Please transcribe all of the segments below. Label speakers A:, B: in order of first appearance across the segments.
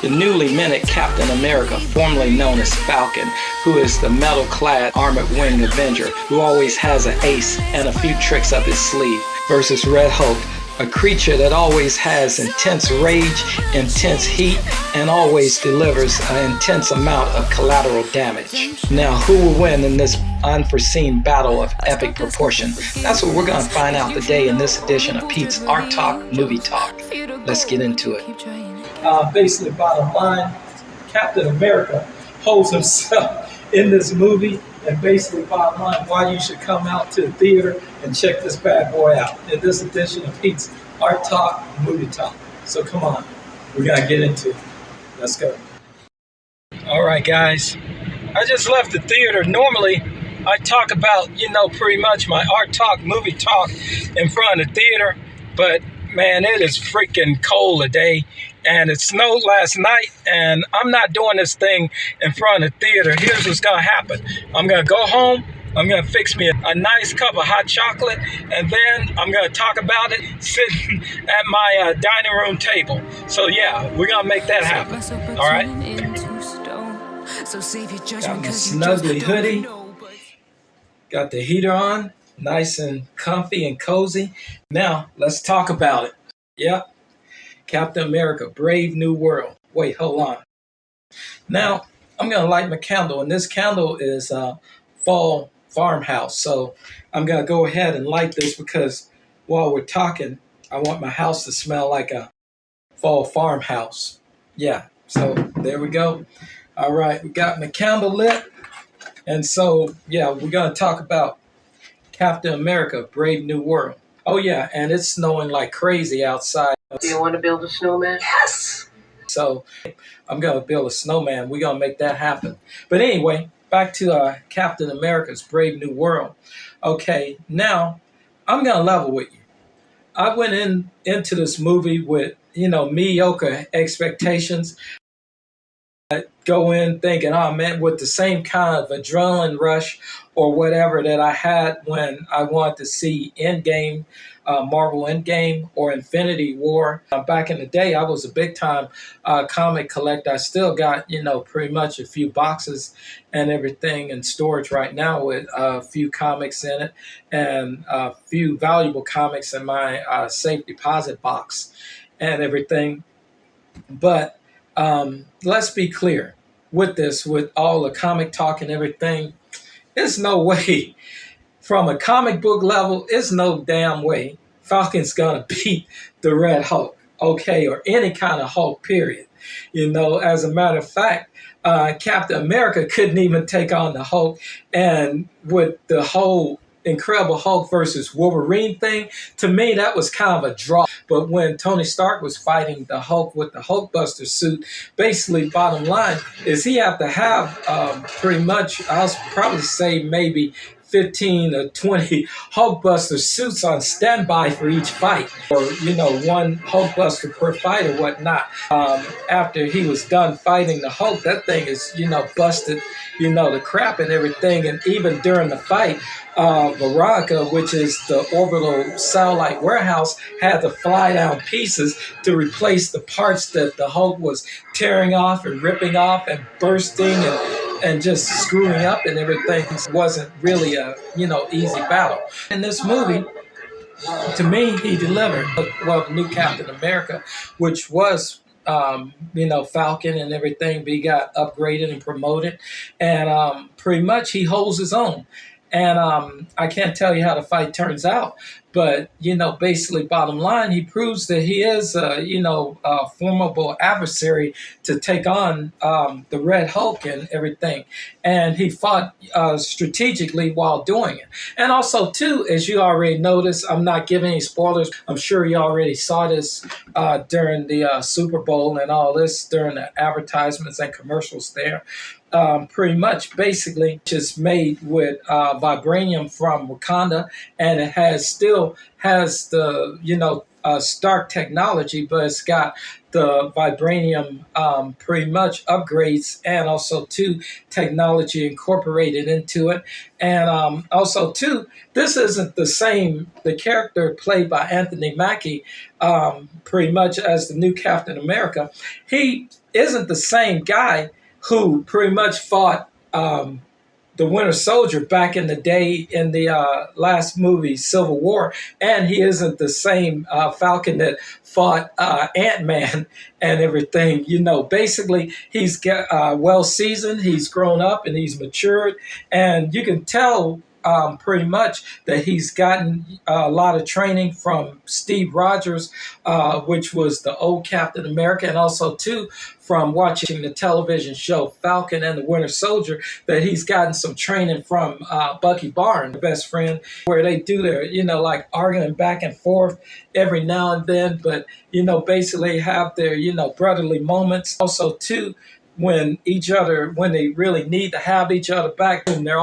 A: the newly minted Captain America, formerly known as Falcon, who is the metal-clad armored wing Avenger who always has an ace and a few tricks up his sleeve, versus Red Hulk, a creature that always has intense rage, intense heat, and always delivers an intense amount of collateral damage. Now, who will win in this unforeseen battle of epic proportion? That's what we're going to find out today in this edition of Pete's Art Talk Movie Talk. Let's get into it. Basically, bottom line, Captain America holds himself in this movie, and basically, bottom line, why you should come out to the theater and check this bad boy out in this edition of Pete's Art Talk Movie Talk. So come on, we gotta get into it. Let's go. All right, guys, I just left the theater. Normally, I talk about, pretty much my Art Talk Movie Talk in front of the theater, but man, it is freaking cold today, and it snowed last night, and I'm not doing this thing in front of the theater. Here's what's gonna happen. I'm gonna go home, I'm gonna fix me a nice cup of hot chocolate, and then I'm gonna talk about it sitting at my dining room table. So yeah, we're gonna make that happen, all right? Got my snuggly hoodie, got the heater on, nice and comfy and cozy. Now, let's talk about it. Yep, Captain America, Brave New World. Wait, hold on. Now, I'm going to light my candle, and this candle is Fall Farmhouse. So I'm going to go ahead and light this because while we're talking, I want my house to smell like a fall farmhouse. Yeah, so there we go. All right, we got my candle lit. And so, yeah, we're going to talk about Captain America, Brave New World. Oh, yeah, and it's snowing like crazy outside.
B: Do you want to build a snowman?
A: Yes! So I'm going to build a snowman. We're going to make that happen. But anyway, back to Captain America's Brave New World. Okay, now I'm going to level with you. I went into this movie with, mediocre expectations. I go in thinking, oh man, with the same kind of adrenaline rush or whatever that I had when I wanted to see Endgame, Marvel Endgame or Infinity War. Back in the day, I was a big time comic collector. I still got, pretty much a few boxes and everything in storage right now with a few comics in it and a few valuable comics in my safe deposit box and everything. But let's be clear with this, with all the comic talk and everything, there's no way from a comic book level, it's no damn way Falcon's gonna beat the Red Hulk, okay, or any kind of Hulk, period. As a matter of fact, Captain America couldn't even take on the Hulk, and with the whole Incredible Hulk versus Wolverine thing, to me that was kind of a draw. But when Tony Stark was fighting the Hulk with the Hulkbuster suit, basically bottom line is he have to have pretty much, I'll probably say maybe 15 or 20 Hulkbuster suits on standby for each fight, or one Hulkbuster per fight or whatnot. After he was done fighting the Hulk, that thing is busted the crap and everything. And even during the fight, Veronica, which is the orbital satellite warehouse, had to fly down pieces to replace the parts that the Hulk was tearing off and ripping off and bursting and just screwing up and everything. It wasn't really a easy battle. In this movie, to me, he delivered. Well, the new Captain America, which was Falcon and everything, but he got upgraded and promoted, and pretty much he holds his own. And I can't tell you how the fight turns out, but, basically bottom line, he proves that he is, a formidable adversary to take on the Red Hulk and everything. And he fought strategically while doing it. And also, too, as you already noticed, I'm not giving any spoilers. I'm sure you already saw this during the Super Bowl and all this, during the advertisements and commercials there. Pretty much basically just made with vibranium from Wakanda, and it still has the Stark technology, but it's got the vibranium pretty much upgrades and also too technology incorporated into it. And also too, this isn't the same, the character played by Anthony Mackie pretty much as the new Captain America. He isn't the same guy who pretty much fought the Winter Soldier back in the day in the last movie, Civil War, and he isn't the same Falcon that fought Ant-Man and everything. You know, basically, he's well seasoned, he's grown up, and he's matured, and you can tell pretty much that he's gotten a lot of training from Steve Rogers, which was the old Captain America, and also too from watching the television show Falcon and the Winter Soldier, that he's gotten some training from Bucky Barnes, best friend, where they do their, you know, like arguing back and forth every now and then, but, you know, basically have their, you know, brotherly moments. Also too, when they really need to have each other back, and they're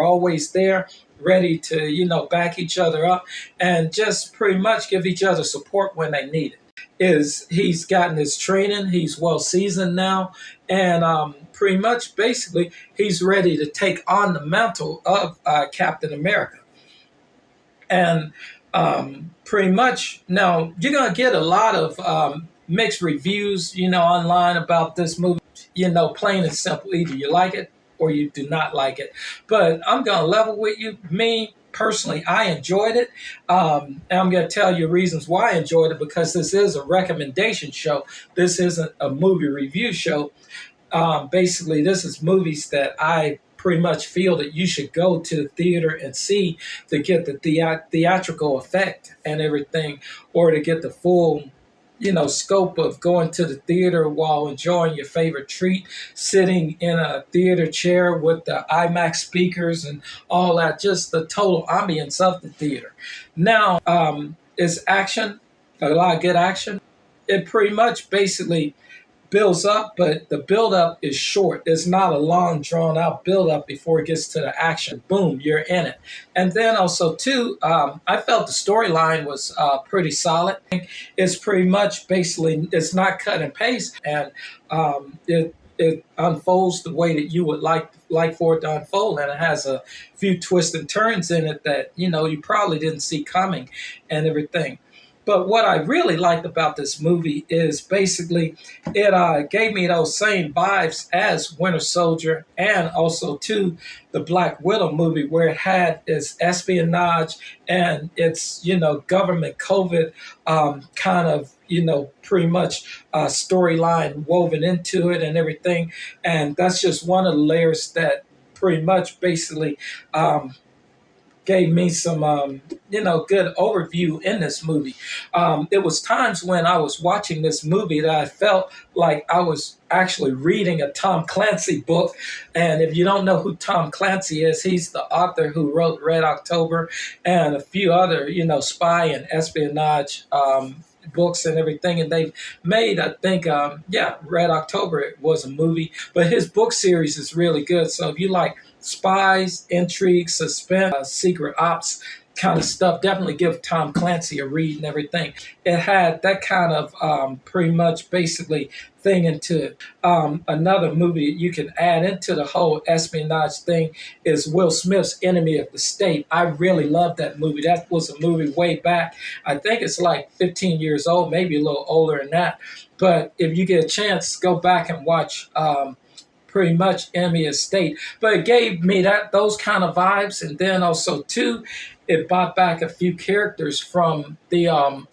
A: always there, ready to, you know, back each other up and just pretty much give each other support when they need it. He's gotten his training, he's well seasoned now, and pretty much basically he's ready to take on the mantle of Captain America. And pretty much now you're going to get a lot of mixed reviews, you know, online about this movie. You know, plain and simple, either you like it or you do not like it. But I'm going to level with you. Me, personally, I enjoyed it. And I'm going to tell you reasons why I enjoyed it, because this is a recommendation show. This isn't a movie review show. Basically, this is movies that I pretty much feel that you should go to the theater and see to get the theatrical effect and everything, or to get the full, you know, scope of going to the theater while enjoying your favorite treat, sitting in a theater chair with the IMAX speakers and all that, just the total ambience of the theater. Now, it's action, a lot of good action. It pretty much basically builds up, but the build up is short. It's not a long, drawn out build up before it gets to the action. Boom, you're in it. And then also too, I felt the storyline was pretty solid. It's pretty much basically, it's not cut and paste, and it unfolds the way that you would like for it to unfold, and it has a few twists and turns in it that, you know, you probably didn't see coming and everything. But what I really liked about this movie is basically it gave me those same vibes as Winter Soldier, and also to the Black Widow movie, where it had its espionage and its, you know, government COVID kind of, you know, pretty much storyline woven into it and everything. And that's just one of the layers that pretty much basically gave me some, you know, good overview in this movie. It was times when I was watching this movie that I felt like I was actually reading a Tom Clancy book. And if you don't know who Tom Clancy is, he's the author who wrote Red October and a few other, you know, spy and espionage books and everything. And they've made, I think, Red October was a movie, but his book series is really good. So if you like spies, intrigue, suspense, secret ops kind of stuff, definitely give Tom Clancy a read and everything. It had that kind of pretty much basically thing into it. Another movie you can add into the whole espionage thing is Will Smith's Enemy of the State. I really love that movie. That was a movie way back. I think it's like 15 years old, maybe a little older than that. But if you get a chance, go back and watch pretty much Enemy of State. But it gave me those kind of vibes. And then also too, it brought back a few characters from the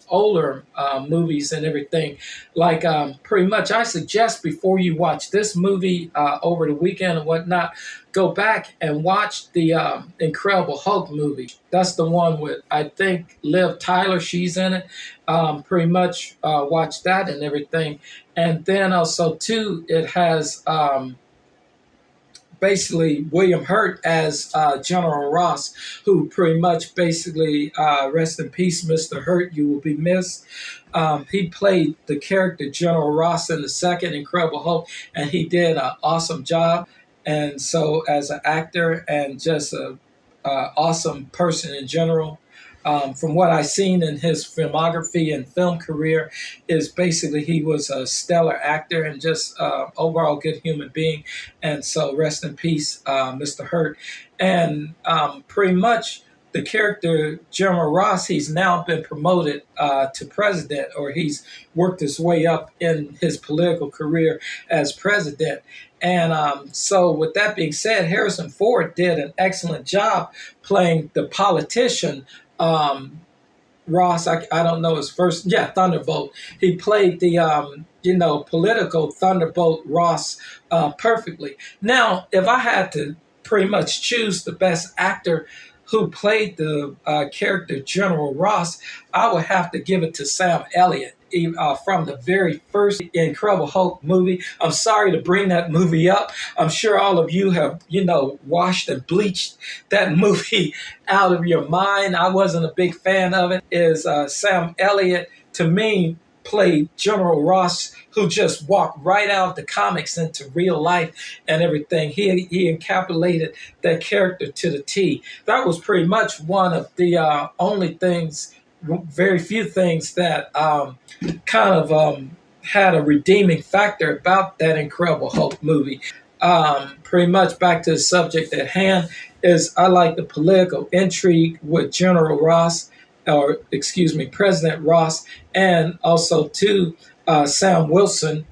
A: older movies and everything. Like pretty much, I suggest before you watch this movie over the weekend and whatnot, go back and watch the Incredible Hulk movie. That's the one with, I think, Liv Tyler. She's in it. Pretty much watch that and everything. And then also too, it has basically William Hurt as General Ross, who pretty much basically, rest in peace, Mr. Hurt, you will be missed. He played the character General Ross in the second Incredible Hulk, and he did an awesome job. And so as an actor and just a awesome person in general, from what I've seen in his filmography and film career, is basically he was a stellar actor and just overall good human being. And so rest in peace, Mr. Hurt. And pretty much the character General Ross, he's now been promoted to president, or he's worked his way up in his political career as president. And so, with that being said, Harrison Ford did an excellent job playing the politician. Ross, I don't know his first, yeah, Thunderbolt. He played the, political Thunderbolt Ross perfectly. Now, if I had to pretty much choose the best actor who played the character General Ross, I would have to give it to Sam Elliott. From the very first Incredible Hulk movie. I'm sorry to bring that movie up. I'm sure all of you have, washed and bleached that movie out of your mind. I wasn't a big fan of it. Is Sam Elliott, to me, played General Ross, who just walked right out of the comics into real life and everything. He encapsulated that character to the T. That was pretty much one of the only things, very few things that kind of had a redeeming factor about that Incredible Hulk movie. Pretty much back to the subject at hand is I like the political intrigue with General Ross, or excuse me, President Ross, and also too Sam Wilson,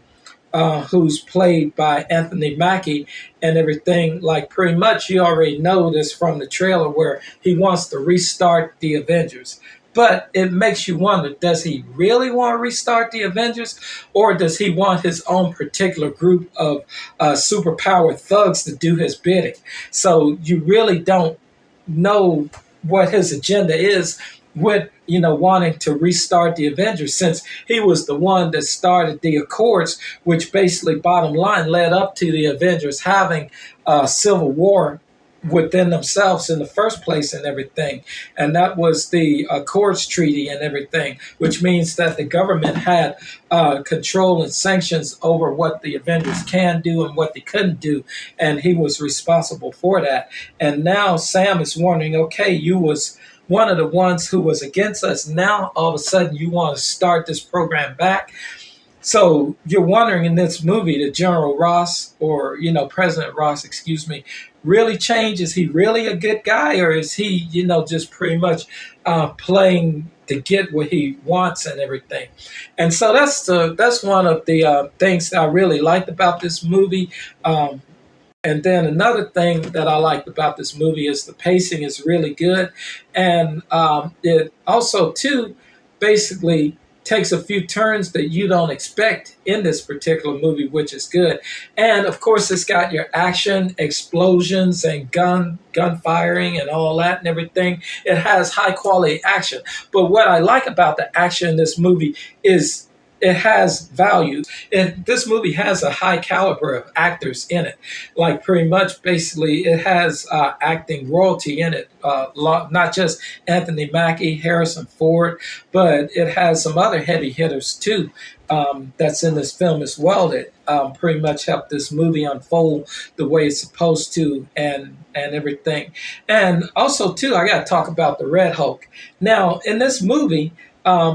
A: who's played by Anthony Mackie and everything. Like pretty much you already know this from the trailer where he wants to restart the Avengers. But it makes you wonder, does he really want to restart the Avengers? Or does he want his own particular group of superpowered thugs to do his bidding? So you really don't know what his agenda is with, wanting to restart the Avengers, since he was the one that started the Accords, which basically, bottom line, led up to the Avengers having a civil war within themselves in the first place and everything. And that was the Accords Treaty and everything, which means that the government had control and sanctions over what the Avengers can do and what they couldn't do. And he was responsible for that. And now Sam is wondering, okay, you was one of the ones who was against us. Now, all of a sudden, you want to start this program back. So you're wondering in this movie that General Ross, or, President Ross, excuse me, really changed? Is he really a good guy, or is he, just pretty much playing to get what he wants and everything? And so that's one of the things that I really liked about this movie. And then another thing that I liked about this movie is the pacing is really good. And it also, too, basically takes a few turns that you don't expect in this particular movie, which is good. And, of course, it's got your action, explosions, and gun firing and all that and everything. It has high-quality action. But what I like about the action in this movie is it has value. And this movie has a high caliber of actors in it. Like pretty much basically it has acting royalty in it. Not just Anthony Mackie, Harrison Ford, but it has some other heavy hitters too that's in this film as well that pretty much helped this movie unfold the way it's supposed to and everything. And also too, I got to talk about the Red Hulk. Now in this movie,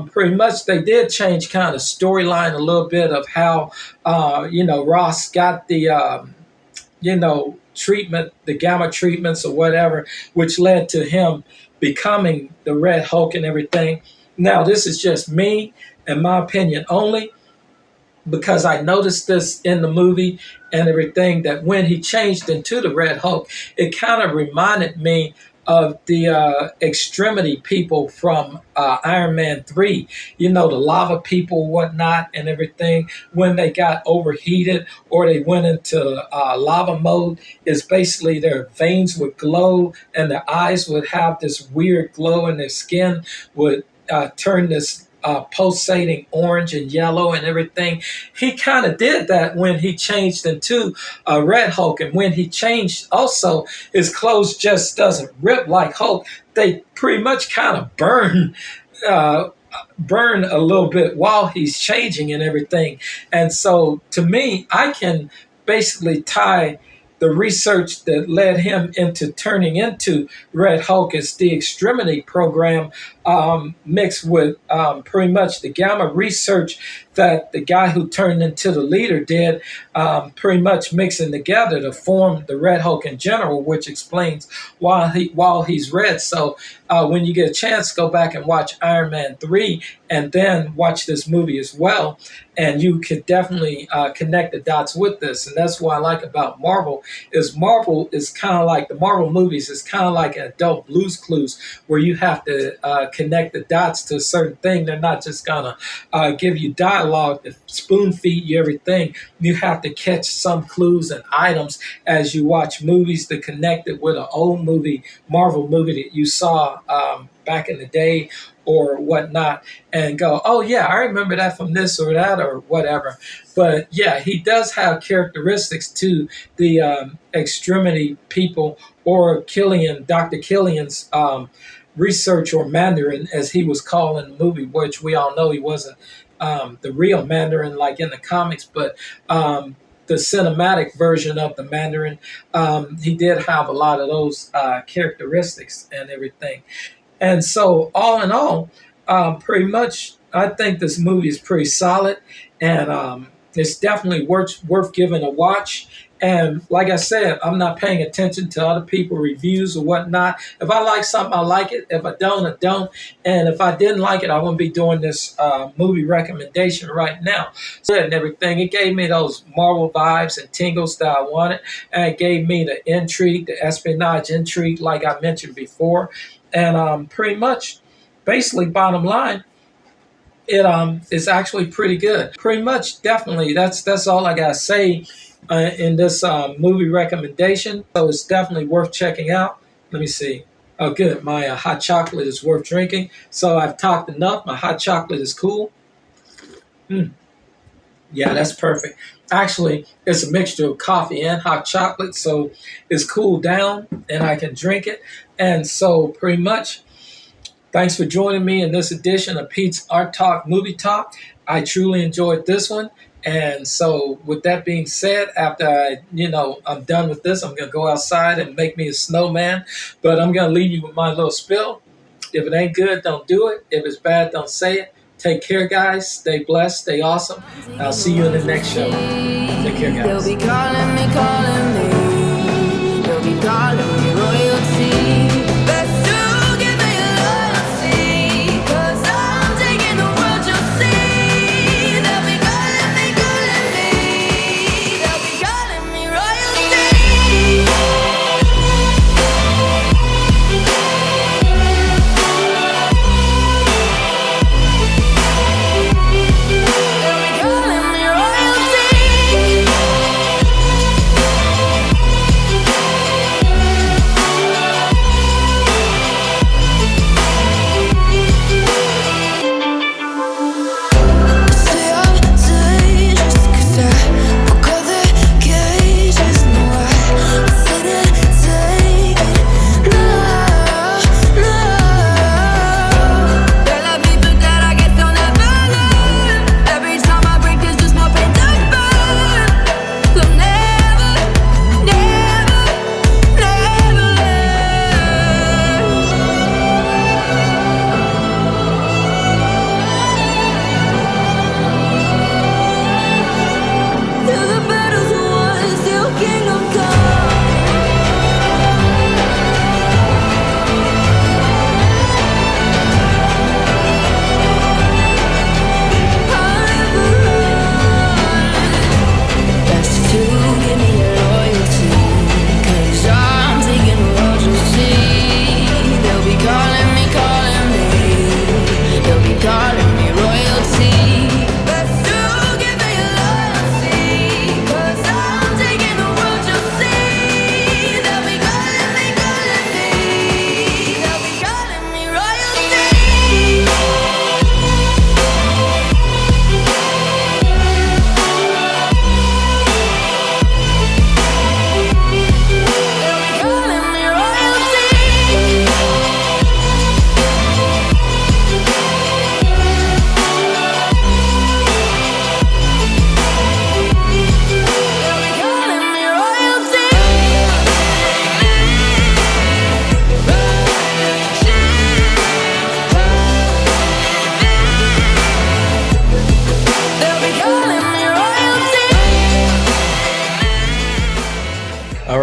A: pretty much they did change kind of storyline a little bit of how, Ross got the, treatment, the gamma treatments or whatever, which led to him becoming the Red Hulk and everything. Now, this is just me and my opinion only, because I noticed this in the movie and everything, that when he changed into the Red Hulk, it kind of reminded me of the extremity people from Iron Man 3, the lava people, whatnot, and everything. When they got overheated or they went into lava mode, is basically their veins would glow and their eyes would have this weird glow and their skin would turn this pulsating orange and yellow and everything. He kind of did that when he changed into Red Hulk. And when he changed also, his clothes just doesn't rip like Hulk. They pretty much kind of burn a little bit while he's changing and everything. And so to me, I can basically tie the research that led him into turning into Red Hulk is the Extremity program, mixed with pretty much the gamma research that the guy who turned into the leader did, pretty much mixing together to form the Red Hulk in general, which explains while he's red. So when you get a chance, go back and watch Iron Man 3 and then watch this movie as well. And you could definitely connect the dots with this. And that's what I like about Marvel is kind of like the Marvel movies is kind of like an adult Blue's Clues, where you have to connect the dots to a certain thing. They're not just going to give you dialogue to spoon feed you everything. You have to catch some clues and items as you watch movies to connect it with an old movie, Marvel movie that you saw back in the day or whatnot, and go, oh yeah, I remember that from this or that or whatever. But yeah, he does have characteristics to the Extremity people, or Dr. Killian's research, or Mandarin as he was called in the movie, which we all know he wasn't the real Mandarin like in the comics, but the cinematic version of the Mandarin, he did have a lot of those characteristics and everything. And so, all in all, pretty much, I think this movie is pretty solid, and it's definitely worth giving a watch. And like I said, I'm not paying attention to other people's reviews or whatnot. If I like something, I like it. If I don't, I don't. And if I didn't like it, I wouldn't be doing this movie recommendation right now. So, and everything, it gave me those Marvel vibes and tingles that I wanted. And it gave me the intrigue, the espionage intrigue, like I mentioned before. And pretty much, basically, bottom line, it is actually pretty good. Pretty much, definitely, that's all I gotta say in this movie recommendation. So it's definitely worth checking out. Let me see. Oh, good. My hot chocolate is worth drinking. So I've talked enough. My hot chocolate is cool. Yeah, that's perfect. Actually, it's a mixture of coffee and hot chocolate, so it's cooled down and I can drink it. And so pretty much, thanks for joining me in this edition of Pete's Art Talk Movie Talk. I truly enjoyed this one. And so with that being said, after I'm done with this, I'm going to go outside and make me a snowman. But I'm going to leave you with my little spill. If it ain't good, don't do it. If it's bad, don't say it. Take care, guys. Stay blessed. Stay awesome. I'll see you in the next show. Take care, guys.
B: They'll be calling me. They'll be calling me royalty.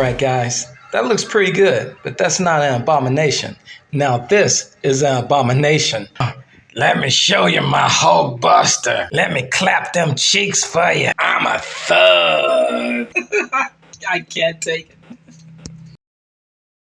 A: right, guys. That looks pretty good, but that's not an abomination. Now this is an abomination. Let me show you my Hulk Buster. Let me clap them cheeks for you. I'm a thug. I can't take it.